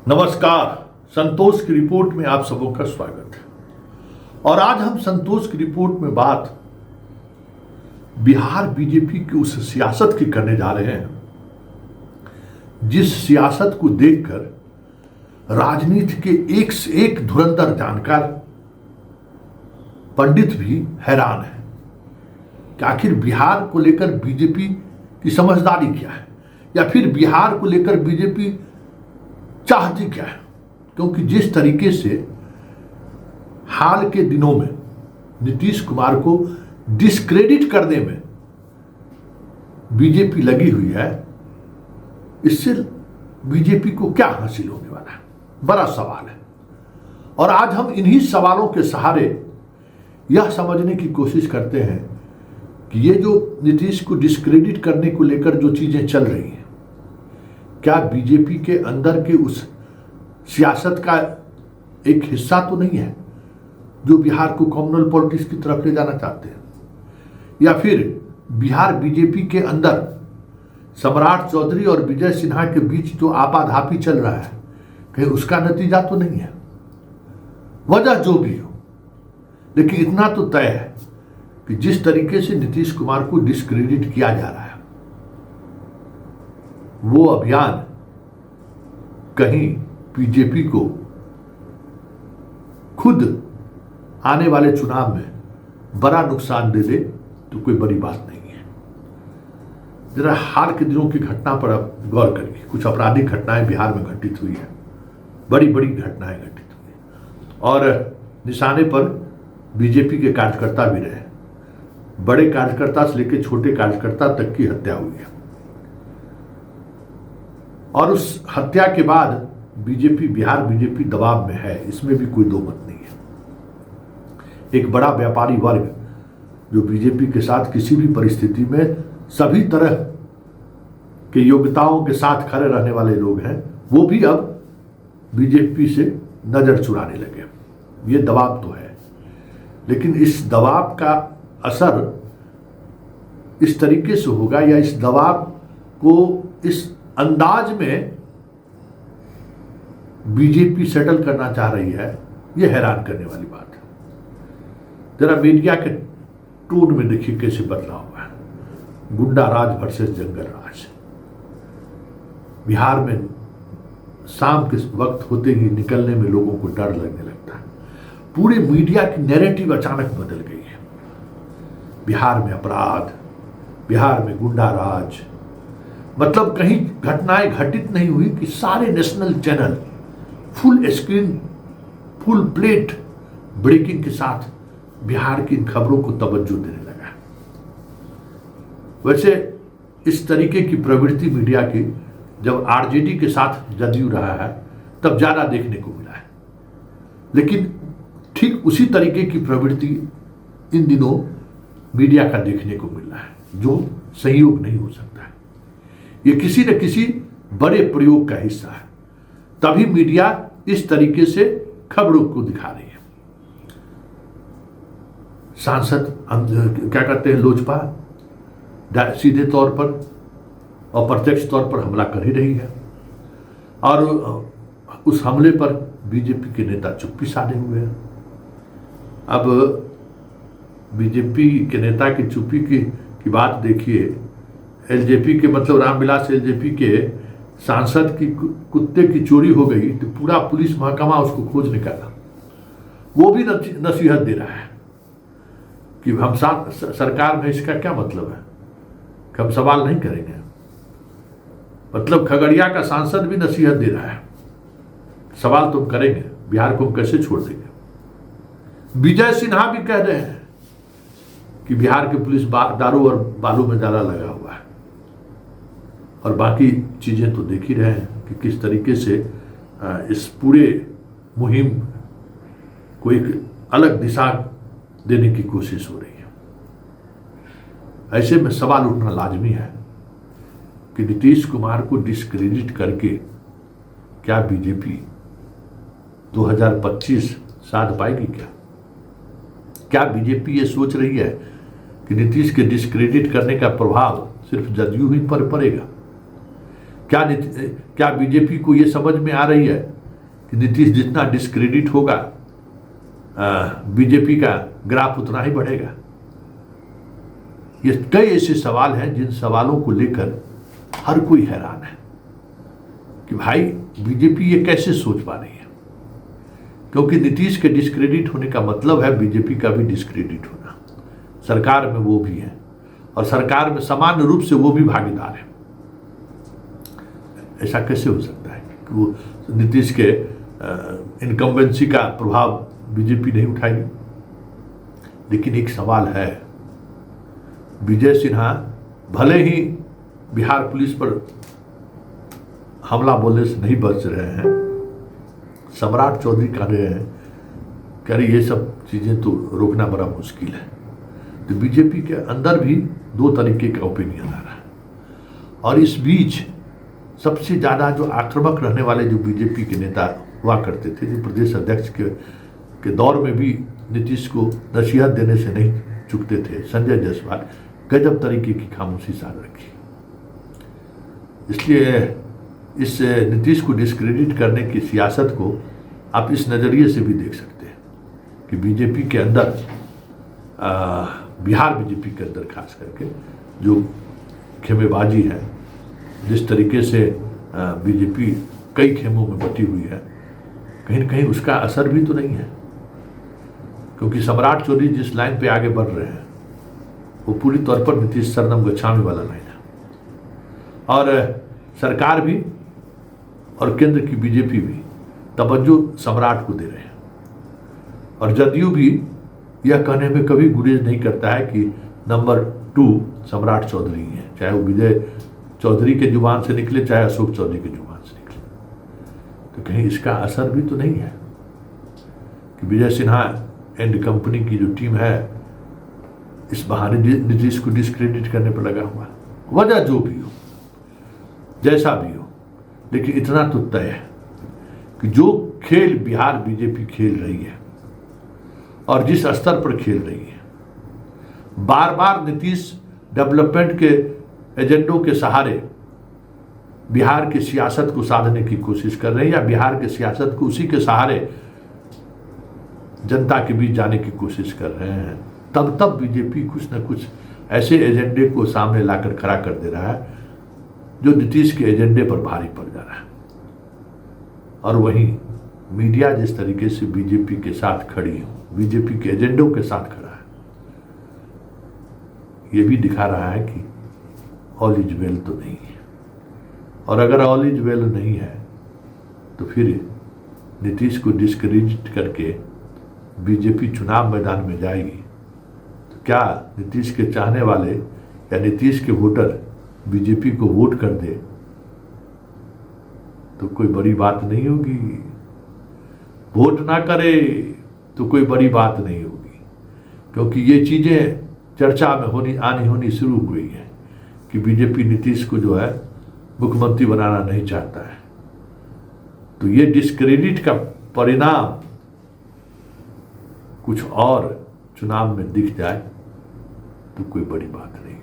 नमस्कार। संतोष की रिपोर्ट में आप सबों का स्वागत है। और आज हम संतोष की रिपोर्ट में बात बिहार बीजेपी की उस सियासत की करने जा रहे हैं जिस सियासत को देखकर राजनीति के एक से एक धुरंधर जानकार पंडित भी हैरान है कि आखिर बिहार को लेकर बीजेपी की समझदारी क्या है, या फिर बिहार को लेकर बीजेपी चाहती क्या है। क्योंकि जिस तरीके से हाल के दिनों में नीतीश कुमार को डिस्क्रेडिट करने में बीजेपी लगी हुई है, इससे बीजेपी को क्या हासिल होने वाला है, बड़ा सवाल है। और आज हम इन्हीं सवालों के सहारे यह समझने की कोशिश करते हैं कि ये जो नीतीश को डिस्क्रेडिट करने को लेकर जो चीजें चल रही हैं, क्या बीजेपी के अंदर के उस सियासत का एक हिस्सा तो नहीं है जो बिहार को कम्युनल पॉलिटिक्स की तरफ ले जाना चाहते हैं, या फिर बिहार बीजेपी के अंदर सम्राट चौधरी और विजय सिन्हा के बीच जो आपाधापी चल रहा है कहीं उसका नतीजा तो नहीं है। वजह जो भी हो, लेकिन इतना तो तय है कि जिस तरीके से नीतीश कुमार को डिस्क्रेडिट किया जा रहा है, वो अभियान कहीं बीजेपी को खुद आने वाले चुनाव में बड़ा नुकसान दे दे तो कोई बड़ी बात नहीं है। जरा हाल के दिनों की घटना पर अब गौर करिए। कुछ आपराधिक घटनाएं बिहार में घटित हुई है, बड़ी बड़ी घटनाएं घटित हुई और निशाने पर बीजेपी के कार्यकर्ता भी रहे। बड़े कार्यकर्ता से लेकर छोटे कार्यकर्ता तक की हत्या हुई है और उस हत्या के बाद बिहार बीजेपी दबाव में है, इसमें भी कोई दो मत नहीं है। एक बड़ा व्यापारी वर्ग जो बीजेपी के साथ किसी भी परिस्थिति में सभी तरह के योग्यताओं के साथ खड़े रहने वाले लोग हैं, वो भी अब बीजेपी से नजर चुराने लगे। ये दबाव तो है, लेकिन इस दबाव का असर इस तरीके से होगा या इस दबाव को इस अंदाज में बीजेपी सेटल करना चाह रही है, यह हैरान करने वाली बात है। जरा मीडिया के टोन में देखिए कैसे बदलाव हुआ है। गुंडा राज वर्सेस जंगल राज। बिहार में शाम के वक्त होते ही निकलने में लोगों को डर लगने लगता है। पूरे मीडिया की नैरेटिव अचानक बदल गई है। बिहार में अपराध, बिहार में गुंडा राज, मतलब कहीं घटनाएं घटित नहीं हुई कि सारे national channel full screen full plate breaking के साथ बिहार की इन खबरों को तवज्जो देने लगा। वैसे इस तरीके की प्रवृत्ति मीडिया की जब आरजेडी के साथ जदयू रहा है तब ज्यादा देखने को मिला है, लेकिन ठीक उसी तरीके की प्रवृत्ति इन दिनों मीडिया का देखने को मिल रहा है, जो संयोग नहीं हो सकता है। ये किसी न किसी बड़े प्रयोग का हिस्सा है, तभी मीडिया इस तरीके से खबरों को दिखा रही है। सांसद क्या कहते हैं, लोजपा सीधे तौर पर और प्रत्यक्ष तौर पर हमला कर ही रही है और उस हमले पर बीजेपी के नेता चुप्पी साधे हुए हैं। अब बीजेपी के नेता की चुप्पी की बात देखिए। एलजेपी के मतलब रामविलास एलजेपी के सांसद की कुत्ते की चोरी हो गई तो पूरा पुलिस महकमा उसको खोज निकाला। वो भी नसीहत दे रहा है कि हम सरकार में इसका क्या मतलब है कि हम सवाल नहीं करेंगे। मतलब खगड़िया का सांसद भी नसीहत दे रहा है, सवाल तुम करेंगे, बिहार को हम कैसे छोड़ देंगे। विजय सिन्हा भी कह रहे हैं कि बिहार की पुलिस दारू और बालू में ज्यादा लगा हुआ है। और बाकी चीजें तो देख ही रहे हैं कि किस तरीके से इस पूरे मुहिम को एक अलग दिशा देने की कोशिश हो रही है। ऐसे में सवाल उठना लाजमी है कि नीतीश कुमार को डिस्क्रेडिट करके क्या बीजेपी 2025 साध पाएगी? क्या बीजेपी ये सोच रही है कि नीतीश के डिस्क्रेडिट करने का प्रभाव सिर्फ जदयू ही पर पड़ेगा? क्या बीजेपी को यह समझ में आ रही है कि नीतीश जितना डिस्क्रेडिट होगा बीजेपी का ग्राफ उतना ही बढ़ेगा। ये कई ऐसे सवाल हैं जिन सवालों को लेकर हर कोई हैरान है कि भाई बीजेपी ये कैसे सोच पा रही है, क्योंकि नीतीश के डिस्क्रेडिट होने का मतलब है बीजेपी का भी डिस्क्रेडिट होना। सरकार में वो भी है और सरकार में सामान्य रूप से वो भी भागीदार है। ऐसा कैसे हो सकता है कि वो नीतीश के इनकम्बेंसी का प्रभाव बीजेपी नहीं उठाएगी? लेकिन एक सवाल है, विजय सिन्हा भले ही बिहार पुलिस पर हमला बोलने से नहीं बच रहे हैं, सम्राट चौधरी कह रहे हैं कह रहे ये सब चीज़ें तो रोकना बड़ा मुश्किल है। तो बीजेपी के अंदर भी दो तरीके का ओपिनियन आ रहा है। और इस बीच सबसे ज़्यादा जो आक्रामक रहने वाले जो बीजेपी के नेता हुआ करते थे, जो प्रदेश अध्यक्ष के दौर में भी नीतीश को नसीहत देने से नहीं चुकते थे, संजय जायसवाल, गजब तरीके की खामोशी साध रखी। इसलिए इस नीतीश को डिस्क्रेडिट करने की सियासत को आप इस नज़रिए से भी देख सकते हैं कि बीजेपी के अंदर बिहार बीजेपी के अंदर खास करके जो खेमेबाजी है, जिस तरीके से बीजेपी कई खेमों में बटी हुई है, कहीं न कहीं उसका असर भी तो नहीं है। क्योंकि सम्राट चौधरी जिस लाइन पे आगे बढ़ रहे हैं वो पूरी तौर पर नीतीश शरणम गच्छामी वाला लाइन है। और सरकार भी और केंद्र की बीजेपी भी तवज्जो सम्राट को दे रहे हैं। और जदयू भी यह कहने में कभी गुरेज नहीं करता है कि नंबर 2 सम्राट चौधरी है, चाहे वो विजय चौधरी के जुबान से निकले चाहे अशोक चौधरी के जुबान से निकले। तो कहीं इसका असर भी तो नहीं है कि विजय सिन्हा एंड कंपनी की जो टीम है इस बहाने नीतीश को डिस्क्रेडिट करने पर लगा हुआ। वजह जो भी हो, जैसा भी हो, लेकिन इतना तो तय है कि जो खेल बिहार बीजेपी खेल रही है और जिस स्तर पर खेल रही है, बार बार नीतीश डेवलपमेंट के एजेंडों के सहारे बिहार की सियासत को साधने की कोशिश कर रहे हैं या बिहार की सियासत को उसी के सहारे जनता के बीच जाने की कोशिश कर रहे हैं, तब बीजेपी कुछ न कुछ ऐसे एजेंडे को सामने लाकर खड़ा कर दे रहा है जो नीतीश के एजेंडे पर भारी पड़ जा रहा है। और वहीं मीडिया जिस तरीके से बीजेपी के साथ खड़ी हो, बीजेपी के एजेंडों के साथ खड़ा है, ये भी दिखा रहा है कि ऑल इज वेल तो नहीं है। और अगर ऑल इज वेल नहीं है तो फिर नीतीश को डिस्क्रेडिट करके बीजेपी चुनाव मैदान में जाएगी तो क्या नीतीश के चाहने वाले या नीतीश के वोटर बीजेपी को वोट कर दे तो कोई बड़ी बात नहीं होगी, वोट ना करे तो कोई बड़ी बात नहीं होगी। क्योंकि ये चीज़ें चर्चा में होनी शुरू हुई है कि बीजेपी नीतीश को जो है मुख्यमंत्री बनाना नहीं चाहता है। तो ये डिस्क्रेडिट का परिणाम कुछ और चुनाव में दिख जाए तो कोई बड़ी बात नहीं।